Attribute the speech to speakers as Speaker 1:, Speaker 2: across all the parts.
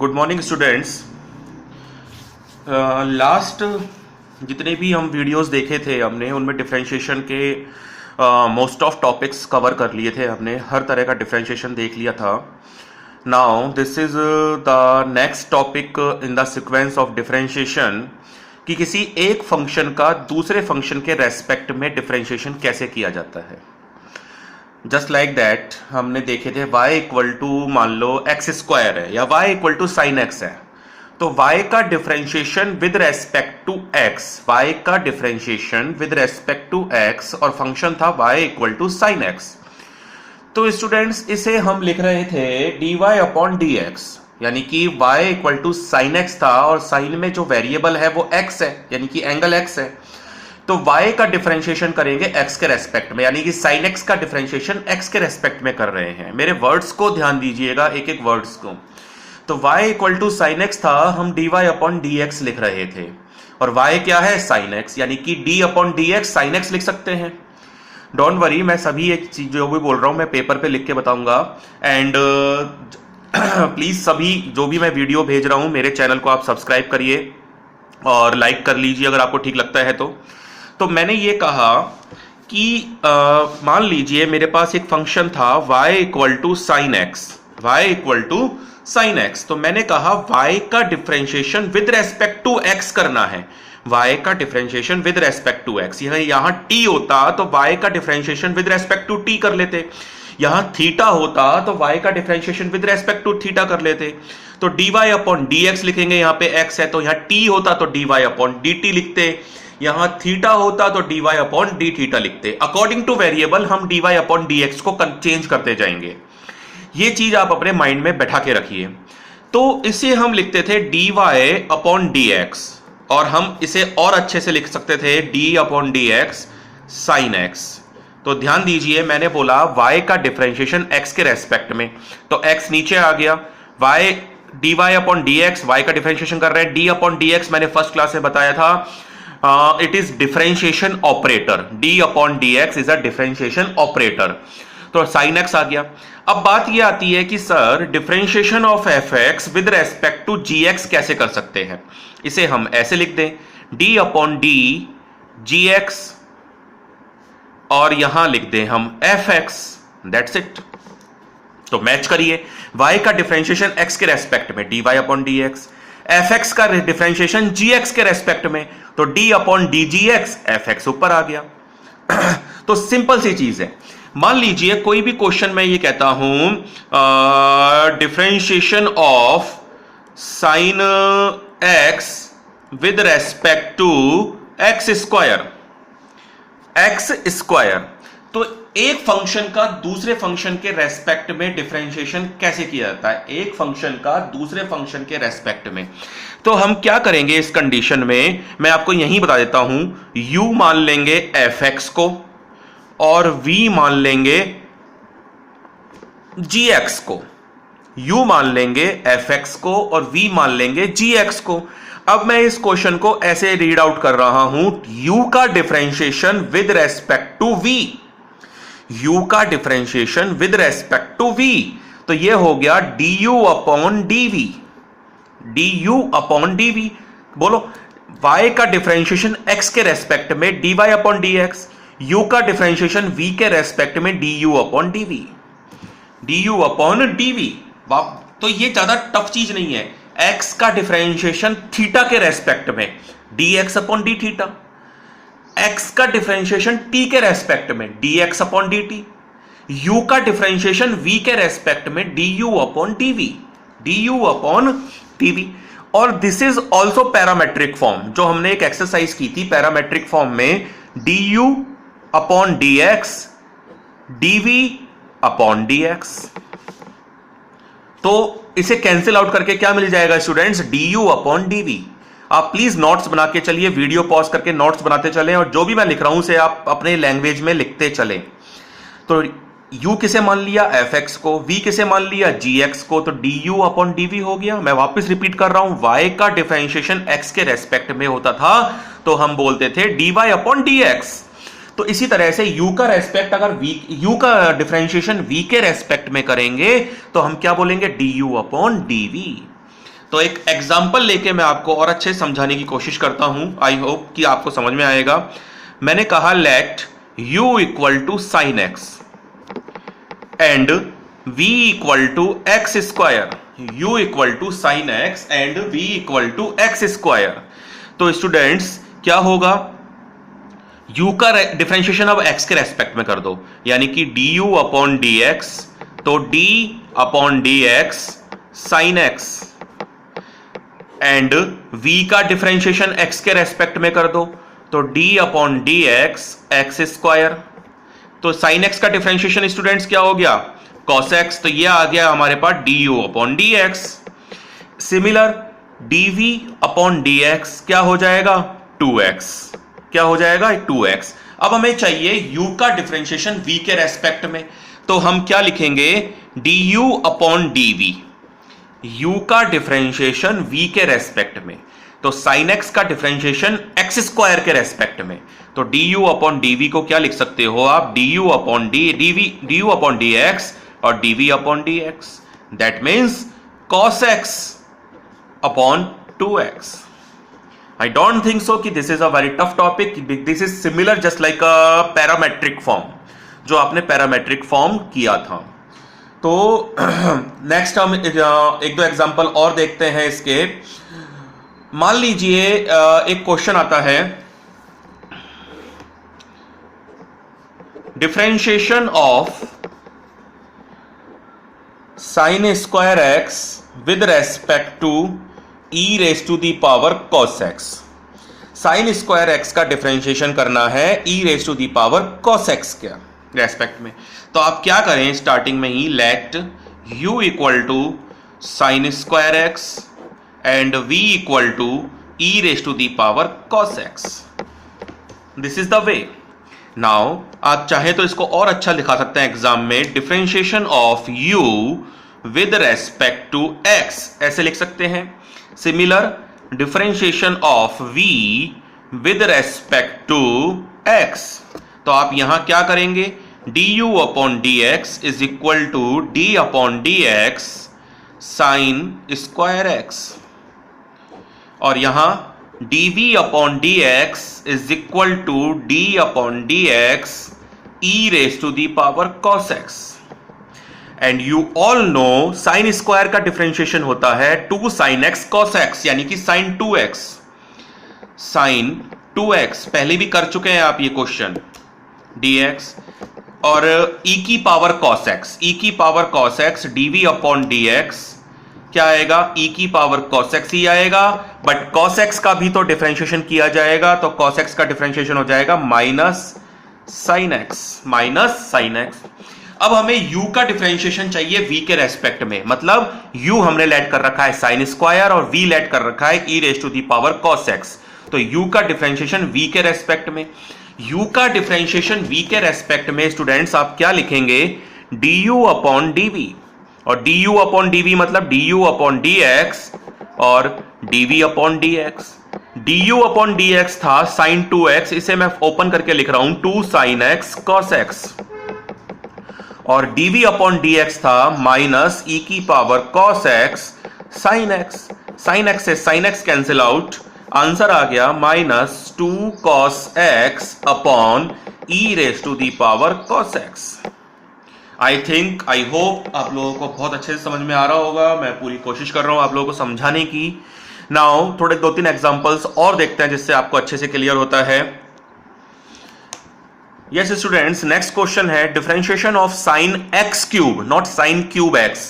Speaker 1: Good morning students. Last जितने भी हम वीडियोस देखे थे हमने उनमें डिफरेंशिएशन के मोस्ट ऑफ टॉपिक्स कवर कर लिए थे। हमने हर तरह का डिफरेंशिएशन देख लिया था। Now this is the next topic in the sequence of differentiation कि किसी एक फंक्शन का दूसरे फंक्शन के रेस्पेक्ट में डिफरेंशिएशन कैसे किया जाता है। जस्ट लाइक दैट हमने देखे थे y इक्वल टू मान लो एक्स स्क्वायर है या y equal to sine x है, तो y का differentiation with respect to x, y का differentiation with respect to x और फंक्शन था y equal to sine x. तो स्टूडेंट्स इसे हम लिख रहे थे dy अपॉन dx, यानी कि y equal to sine x था और साइन में जो वेरिएबल है वो x है, यानी कि एंगल x है। तो y का डिफरेंशिएशन करेंगे x के रेस्पेक्ट में, यानी कि sin x का डिफरेंशिएशन x के रेस्पेक्ट में कर रहे हैं। मेरे वर्ड्स को ध्यान दीजिएगा, एक एक वर्ड्स को। तो y equal to sine x था, हम dy अपॉन dx लिख रहे थे और y क्या है sin x, यानी कि d upon dx sin x लिख सकते हैं। डोंट वरी, मैं सभी एक चीज जो भी बोल रहा हूं मैं पेपर पे लिख के बताऊंगा। एंड प्लीज सभी जो भी मैं वीडियो भेज रहा हूं मेरे चैनल को आप सब्सक्राइब करिए और लाइक कर लीजिए अगर आपको ठीक लगता है तो मैंने ये कहा कि मान लीजिए मेरे पास एक फंक्शन था y equal to sine x, y equal to sine x. तो मैंने कहा y का differentiation with respect to x करना है, y का differentiation with respect to x। यहां t होता तो y का differentiation with respect to t कर लेते, यहां थीटा होता तो y का differentiation with respect to theta कर लेते। तो dy अपॉन dx लिखेंगे, यहां पे x है तो यहां t होता तो dy अपॉन dt लिखते, यहां थीटा होता तो dy अपॉन डी थीटा लिखते। अकॉर्डिंग टू वेरिएबल हम dy अपॉन dx को चेंज करते जाएंगे। ये चीज आप अपने माइंड में बैठा के रखिए। तो इसे हम लिखते थे dy अपॉन dx और हम इसे और अच्छे से लिख सकते थे d upon dx sine x। तो ध्यान दीजिए, मैंने बोला y का डिफरेंशिएशन x के रेस्पेक्ट में, तो x नीचे आ गया, y dy upon dx y का डिफरेंशिएशन कर रहे हैं। d अपॉन dx मैंने फर्स्ट क्लास में बताया था, it is differentiation operator, d upon dx is a differentiation operator. तो साइन x आ गया। अब बात यह आती है कि sir differentiation of fx with respect to gx कैसे कर सकते हैं। इसे हम ऐसे लिख दें d अपॉन d gx और यहां लिख दें हम fx, दैट्स इट। तो मैच करिए, y का डिफरेंशिएशन x के रेस्पेक्ट में dy अपॉन dx, fx का डिफरेंशिएशन gx के रेस्पेक्ट में तो d अपॉन dgx, fx ऊपर आ गया। तो सिंपल सी चीज है। मान लीजिए कोई भी क्वेश्चन में ये कहता हूं differentiation of sine x with respect to x square, तो एक फंक्शन का दूसरे फंक्शन के रेस्पेक्ट में डिफरेंशिएशन कैसे किया जाता है, एक फंक्शन का दूसरे फंक्शन के रेस्पेक्ट में। तो हम क्या करेंगे इस कंडीशन में, मैं आपको यही बता देता हूं, u मान लेंगे fx को और v मान लेंगे gx को, u मान लेंगे fx को और v मान लेंगे gx को। अब मैं इस क्वेश्चन को ऐसे रीड आउट कर रहा हूं, u का differentiation with respect to v, u का differentiation with respect to v, तो ये हो गया du upon dv, du upon dv। बोलो y का डिफरेंशिएशन x के रेस्पेक्ट में dy अपॉन dx, u का डिफरेंशिएशन v के रेस्पेक्ट में du upon dv, du upon dv। तो ये ज्यादा टफ चीज नहीं है। x का डिफरेंशिएशन थीटा के रेस्पेक्ट में dx upon d theta, x का डिफरेंशिएशन t के रेस्पेक्ट में dx अपॉन dt, u का डिफरेंशिएशन v के रेस्पेक्ट में du upon dv, du upon dv। और this is also parametric form, जो हमने एक एक्सरसाइज की थी पैरामेट्रिक फॉर्म में, du upon dx dv upon dx। तो इसे कैंसिल आउट करके क्या मिल जाएगा स्टूडेंट्स, du अपॉन dv। आप प्लीज नोट्स बना के चलिए, वीडियो पॉज करके नोट्स बनाते चलें और जो भी मैं लिख रहा हूं उसे आप अपने लैंग्वेज में लिखते चलें। तो u किसे मान लिया, fx को, v किसे मान लिया, gx को, तो du अपॉन dv हो गया। मैं वापस रिपीट कर रहा हूं, y का डिफरेंशिएशन x के रेस्पेक्ट में होता था तो हम बोलते थे dy अपॉन dx। तो इसी तरह से u का रेस्पेक्ट अगर u का डिफरेंशिएशन v के रेस्पेक्ट में करेंगे तो हम क्या बोलेंगे, du अपॉन dv। तो एक एग्जाम्पल लेके मैं आपको और अच्छे समझाने की कोशिश करता हूं। आई होप कि आपको समझ में आएगा। मैंने कहा let u equal to sine x and v equal to x square, u equal to sine x and v equal to x square. तो स्टूडेंट्स क्या होगा, u का डिफरेंशिएशन अब x के रेस्पेक्ट में कर दो, यानी कि du अपॉन dx, तो d upon dx sine x and v का डिफरेंशिएशन x के रेस्पेक्ट में कर दो, तो d upon dx x square. तो साइन x का डिफरेंशिएशन स्टूडेंट्स क्या हो गया, cos x, तो ये आ गया हमारे पास du upon dx। Similar dv upon dx क्या हो जाएगा 2x, क्या हो जाएगा 2x। अब हमें चाहिए u का डिफरेंशिएशन v के रेस्पेक्ट में, तो हम क्या लिखेंगे du अपॉन dv, u का डिफरेंशिएशन v के रेस्पेक्ट में, तो साइन x का डिफरेंशिएशन x स्क्वायर के रेस्पेक्ट में, तो du अपॉन dv को क्या लिख सकते हो आप, du upon du upon dx और dv upon dx, that means cos x upon 2x। I don't think so कि this is a very tough topic. This is similar just like a parametric form, जो आपने parametric form किया था। तो next हम एक दो एग्जांपल और देखते हैं इसके। मान लीजिए एक क्वेश्चन आता है, differentiation of sine square x with respect to e raise to the power cos x। Sine square x का डिफरेंशिएशन करना है e raise to the power cos x के रेस्पेक्ट में। तो आप क्या करें, स्टार्टिंग में ही let u equal to sine square x and v equal to e raise to the power cos x। This is the way. Now आप चाहे तो इसको और अच्छा लिखा सकते हैं एग्जाम में, differentiation of u with respect to x, ऐसे लिख सकते हैं। Similar differentiation of v with respect to x, तो आप यहां क्या करेंगे, du upon dx is equal to d upon dx sine square x, और यहां dv upon dx is equal to d upon dx e raise to the power cos x। And you all know sine square का differentiation होता है 2 sine x cos x, यानी कि sign 2x, sign 2x पहले भी कर चुके हैं आप ये क्वेश्चन, dx और e की पावर cos x, e की power cos x dv upon dx क्या आएगा, e की पावर cos x ही आएगा, बट cos x का भी तो डिफरेंशिएशन किया जाएगा, तो cos x का डिफरेंशिएशन हो जाएगा minus sine x, minus sine x। अब हमें u का डिफरेंशिएशन चाहिए v के रेस्पेक्ट में, मतलब u हमने लेट कर रखा है साइन स्क्वायर और v लेट कर रखा है e raise to the power cos x, तो u का डिफरेंशिएशन v के रेस्पेक्ट में। u का डिफरेंशिएशन v के रेस्पेक्ट में स्टूडेंट्स आप क्या लिखेंगे, du अपॉन dv, और du अपॉन dv मतलब du अपॉन dx और dv upon dx। du upon dx था साइन 2x, इसे मैं ओपन करके लिख रहा हूं 2 साइन x cos x, और dv अपॉन dx था माइनस e की power cos x sine x। Sine x से sine x cancel out, answer आ गया minus 2 cos x upon e raise to the power cos x। I think, I hope आप लोगों को बहुत अच्छे से समझ में आ रहा होगा। मैं पूरी कोशिश कर रहा हूं आप लोगों को समझाने की। नाउ थोड़े 2-3 एग्जांपल्स और देखते हैं जिससे आपको अच्छे से क्लियर होता है। यस स्टूडेंट्स, नेक्स्ट क्वेश्चन है differentiation of sine x cube, not sine cube x,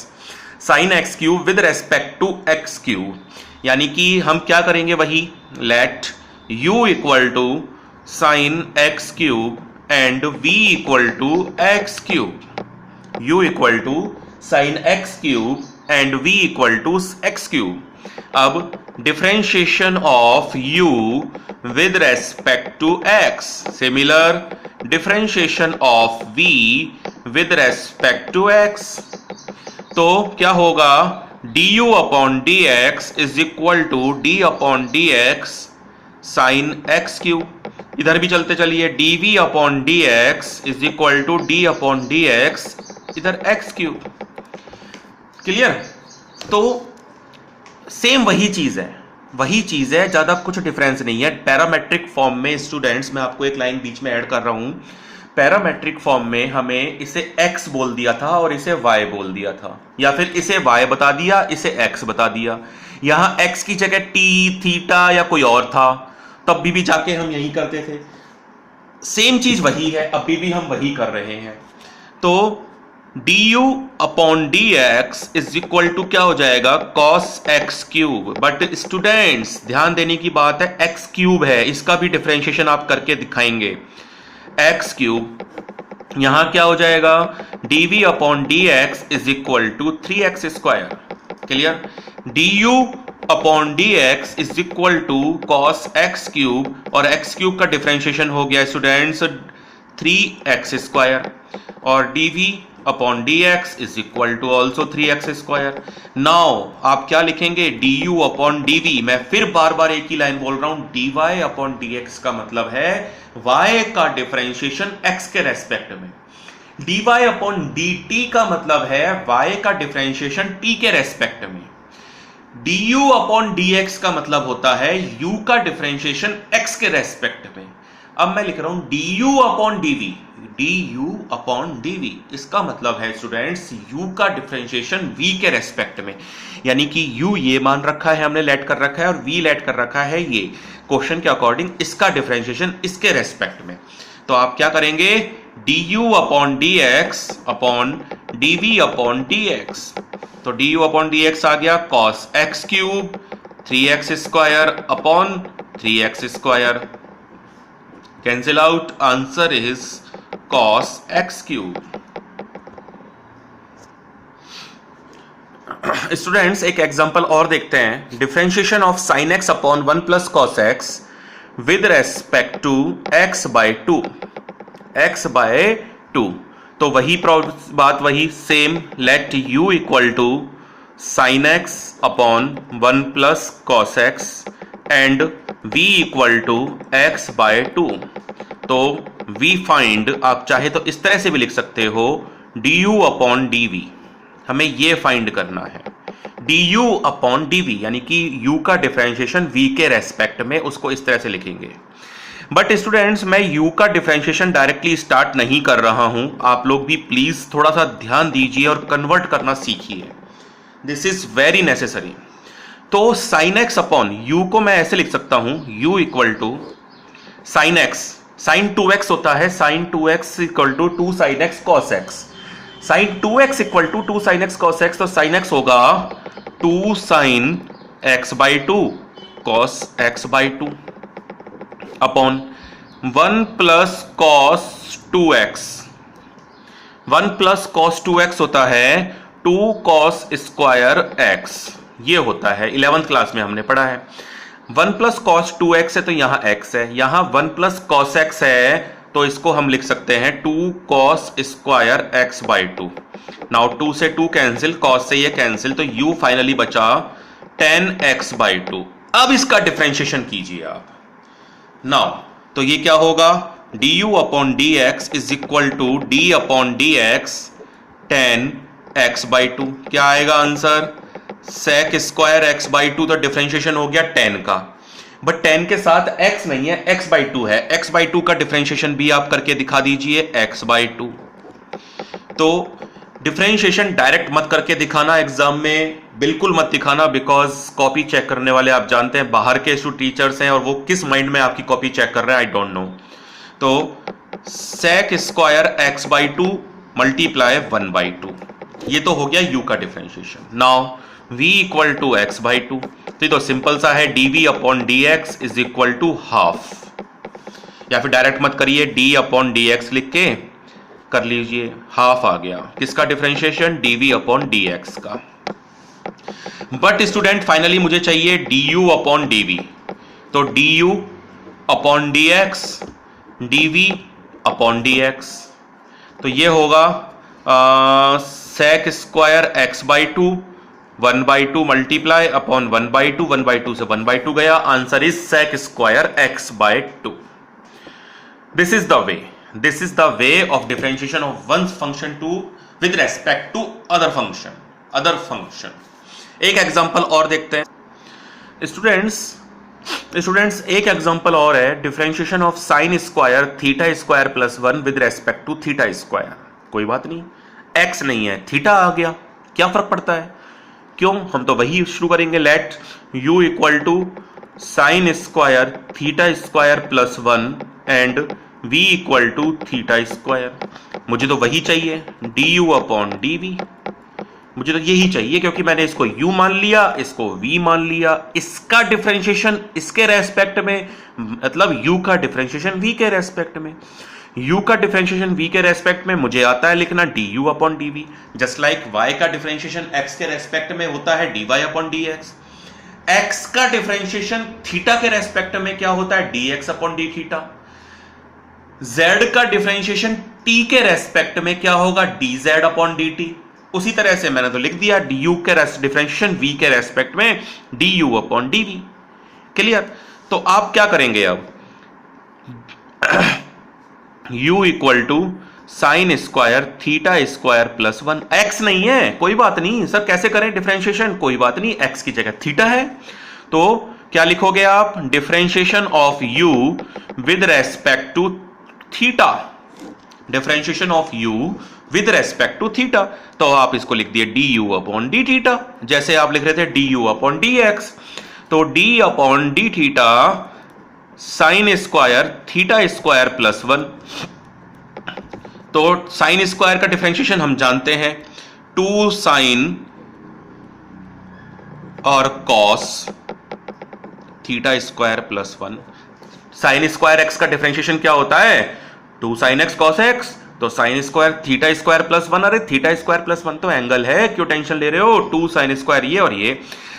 Speaker 1: sine x cube with respect to x cube, यानी कि हम क्या करेंगे वही, let u equal to sine x cube and v equal to x cube, u equal to sine x cube and v equal to x cube. अब differentiation of u with respect to x, similar differentiation of v with respect to x, तो क्या होगा, du upon dx is equal to d upon dx sine x cube. इधर भी चलते चलिए, dv upon dx is equal to d upon dx इधर x cube. Clear? तो same वही चीज है, वही चीज है, ज्यादा कुछ डिफरेंस नहीं है। पैरामेट्रिक फॉर्म में स्टूडेंट्स, मैं आपको एक लाइन बीच में ऐड कर रहा हूं, पैरामेट्रिक फॉर्म में हमें इसे x बोल दिया था और इसे y बोल दिया था, या फिर इसे y बता दिया, इसे x बता दिया। यहां x की जगह t, थीटा या कोई और था, तब भी जाके हम यही करते थे। सेम चीज वही है, अभी भी हम वही कर रहे हैं। तो du upon dx is equal to क्या हो जाएगा, cos x cube. But students ध्यान देने की बात है, x क्यूब है, इसका भी डिफरेंशिएशन आप करके दिखाएंगे। x क्यूब यहां क्या हो जाएगा, dv upon dx is equal to 3x square. Clear? du upon dx is equal to cos x cube, और x क्यूब का डिफरेंशिएशन हो गया स्टूडेंट्स 3x स्क्वायर, और dv upon dx is equal to also 3x square. Now आप क्या लिखेंगे, du upon dv। मैं फिर बार बार एक ही लाइन बोल रहा हूं, dy अपॉन dx का मतलब है y का डिफरेंशिएशन x के रेस्पेक्ट में, dy अपॉन dt का मतलब है y का डिफरेंशिएशन t के रेस्पेक्ट में, du अपॉन dx का मतलब होता है u का डिफरेंशिएशन x के रेस्पेक्ट में। अब मैं लिख रहा हूं du upon dv, du upon dv, इसका मतलब है स्टूडेंट्स u का डिफरेंशिएशन v के रेस्पेक्ट में, यानी कि u ये मान रखा है हमने, लेट कर रखा है, और v लेट कर रखा है ये क्वेश्चन के अकॉर्डिंग, इसका डिफरेंशिएशन इसके रेस्पेक्ट में। तो आप क्या करेंगे, du upon dx upon dv upon dx। तो du अपॉन dx आ गया cos x cube 3x square upon 3x square, cancel out, answer is cos x cube. Students एक एग्जांपल और देखते हैं, differentiation of sin x upon 1 plus cos x with respect to x by 2, x by 2। तो वही बात वही same, let u equal to sin x upon 1 plus cos x and v equal to x by 2। तो v find, आप चाहे तो इस तरह से भी लिख सकते हो, du अपॉन dv, हमें ये फाइंड करना है, du अपॉन dv, यानी कि u का डिफरेंशिएशन v के रेस्पेक्ट में, उसको इस तरह से लिखेंगे। बट स्टूडेंट्स मैं u का डिफरेंशिएशन डायरेक्टली स्टार्ट नहीं कर रहा हूं, आप लोग भी प्लीज थोड़ा सा ध्यान दीजिए और कन्वर्ट करना सीखिए, दिस इज वेरी नेसेसरी। तो sin x अपॉन u को मैं ऐसे लिख सकता हूं, u equal to sin x, sin 2x होता है, sin 2x equal to 2 sin x cos x, sin 2x equal to 2 sin x cos x, तो sin x होगा 2 sin x by 2 cos x by 2 upon 1 plus cos 2x, 1 plus cos 2x होता है 2 cos square x, ये होता है 11th class में हमने पढ़ा है। 1 प्लस cos 2x है तो यहां x है, यहां 1 प्लस cos x है, तो इसको हम लिख सकते हैं 2 cos square x by 2। Now 2 से 2 कैंसिल, cos से ये कैंसिल, तो u फाइनली बचा 10x बाई 2। अब इसका डिफरेंशिएशन कीजिए आप। नाउ तो ये क्या होगा, du upon dx is equal to d upon dx 10x by 2। क्या आएगा answer, sec square x by 2, तो डिफरेंशिएशन हो गया 10 का, बट 10 के साथ x नहीं है, x बाई 2 है, x बाई 2 का डिफरेंशिएशन भी आप करके दिखा दीजिए x बाई 2। तो डिफरेंशिएशन डायरेक्ट मत करके दिखाना, एग्जाम में बिल्कुल मत दिखाना, बिकॉज कॉपी चेक करने वाले आप जानते हैं बाहर के टीचर्स हैं, और वो किस माइंड में आपकी कॉपी चेक कर रहे हैं आई डोंट नो। तो sec square x by 2 multiply 1 by 2, ये तो हो गया u का differentiation. Now v equal to x by 2, तो ये तो सिंपल सा है, dv upon dx is equal to half, या फिर डायरेक्ट मत करिए, d अपॉन dx लिख के कर लीजिए, हाफ आ गया, किसका डिफरेंशिएशन, dv अपॉन dx का। बट स्टूडेंट फाइनली मुझे चाहिए du अपॉन dv, तो du upon dx dv upon dx, तो ये होगा sec square x by 2 1 by 2 multiply upon 1 by 2, 1 by 2 से 1 बाई 2 गया, answer is sec square x by 2। This is the way of differentiation of one function to with respect to other function. एक example और देखते हैं। Students एक example और है, differentiation of sine square theta square plus 1 with respect to theta square. कोई बात नहीं, एक्स नहीं है, थीटा आ गया, क्या फर्क पड़ता है? क्यों? हम तो वही शुरू करेंगे। Let u equal to sine square theta square plus 1 and v equal to theta square. मुझे तो वही चाहिए, du अपॉन dv। मुझे तो यही चाहिए, क्योंकि मैंने इसको u मान लिया, इसको v मान लिया। इसका डिफरेंशिएशन इसके रेस्पेक्ट में, मतलब u का डिफरेंशिएशन v के रेस्पेक्ट में। u का डिफरेंशिएशन v के रेस्पेक्ट में मुझे आता है लिखना du upon dv। Just like y का डिफरेंशिएशन x के रेस्पेक्ट में होता है dy अपॉन dx। x का डिफरेंशिएशन थीटा के रेस्पेक्ट में क्या होता है? dx upon d theta. z का डिफरेंशिएशन t के रेस्पेक्ट में क्या होगा? dz upon dt। उसी तरह से मैंने तो लिख दिया du के डिफरेंशिएशन v के रेस्पेक्ट में du अपॉन dv। क्लियर? तो आप क्या करेंगे अब? u equal to sine square theta square plus 1। x नहीं है, कोई बात नहीं सर, कैसे करें डिफरेंशिएशन? कोई बात नहीं, x की जगह थीटा है, तो क्या लिखोगे आप? Differentiation of u with respect to theta. Differentiation of u with respect to theta, तो आप इसको लिख दिए du अपॉन डी थीटा, जैसे आप लिख रहे थे du अपॉन dx। तो d upon d theta sine square theta square plus 1। तो साइन स्क्वायर का डिफरेंशिएशन हम जानते हैं, 2 साइन और cos theta square plus 1। Sign square x का डिफरेंशिएशन क्या होता है? 2 साइन x कॉस x। तो sign square theta square plus 1, अरे थीटा स्क्वायर प्लस 1 तो एंगल है, क्यों टेंशन ले रहे हो? 2 साइन स्क्वायर ये और ये।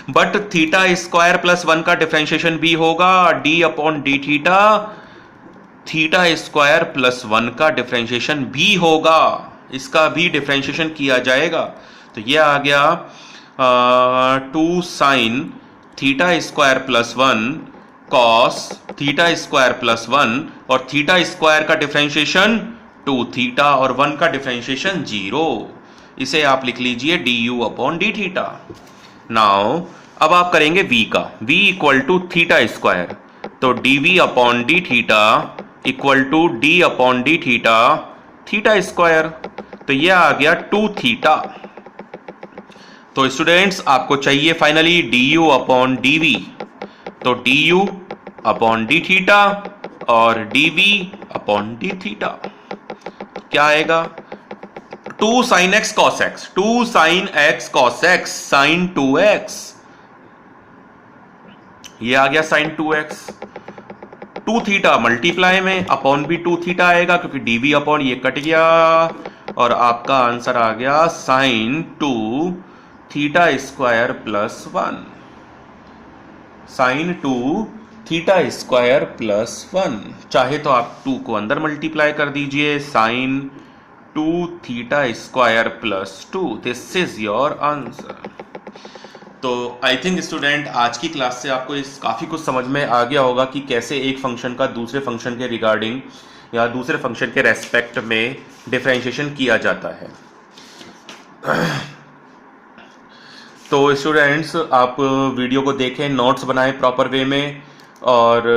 Speaker 1: बट थीटा स्क्वायर प्लस 1 का डिफरेंशिएशन भी होगा d upon d theta. Theta square plus 1 का डिफरेंशिएशन भी होगा, इसका भी डिफरेंशिएशन किया जाएगा। तो ये आ गया 2 sine theta square plus 1 cos theta square plus 1, और थीटा स्क्वायर का डिफरेंशिएशन 2 थीटा और 1 का डिफरेंशिएशन 0। इसे आप लिख लीजिए du upon d theta. Now अब आप करेंगे v का, v equal to theta square, तो dv upon d theta equal to d upon d theta theta square. तो ये आ गया 2 थीटा। तो स्टूडेंट्स आपको चाहिए फाइनली du अपॉन dv, तो du अपॉन डी थीटा और dv अपॉन डी थीटा क्या आएगा? 2 sine x cos x, 2 sine x cos x, sine 2x। ये आ गया साइन 2x। 2 थीटा मल्टीप्लाई में अपॉन भी 2 थीटा आएगा, क्योंकि dv अपॉन ये कट गया, और आपका आंसर आ गया sine 2 theta square plus 1। Sine 2 theta square plus 1। चाहे तो आप 2 को अंदर मल्टीप्लाई कर दीजिए, sine 2 theta square plus 2। This is your answer. तो आई थिंक स्टूडेंट आज की क्लास से आपको इस काफ़ी कुछ समझ में आ गया होगा कि कैसे एक फंक्शन का दूसरे फंक्शन के रिगार्डिंग या दूसरे फंक्शन के रेस्पेक्ट में डिफरेंशिएशन किया जाता है। तो स्टूडेंट्स आप वीडियो को देखें, नोट्स बनाएं प्रॉपर वे में, और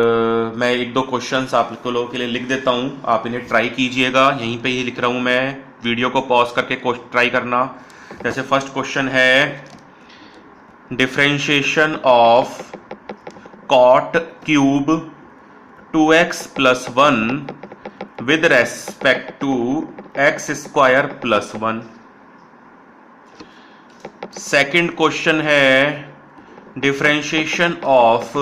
Speaker 1: मैं 1-2 क्वेश्चंस आप लोगों के लिए लिख देता हूं, आप इन्हें ट्राई कीजिएगा। यहीं पे ही लिख रहा हूं मैं, वीडियो को पॉज करके ट्राई करना। जैसे फर्स्ट क्वेश्चन है differentiation of cot cube 2x plus 1 with respect to x square plus 1। Second question है differentiation of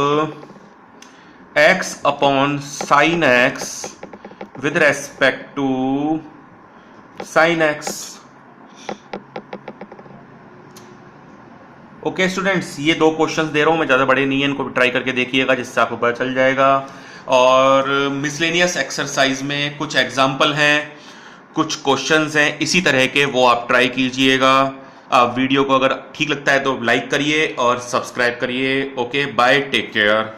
Speaker 1: x upon sine x with respect to sine x। Okay students, ये 2 questions दे रहा हूं मैं, ज़्यादा बड़े नहीं है, इनको भी ट्राई करके देखिएगा जिससे आपको पता चल जाएगा। और मिसलेनियस एक्सरसाइज में कुछ एग्जाम्पल हैं, कुछ क्वेश्चंस हैं इसी तरह के, वो आप ट्राई कीजिएगा। आप वीडियो को अगर ठीक लगता है तो लाइक करिए और सब्सक्राइब करिए। Okay bye, take care.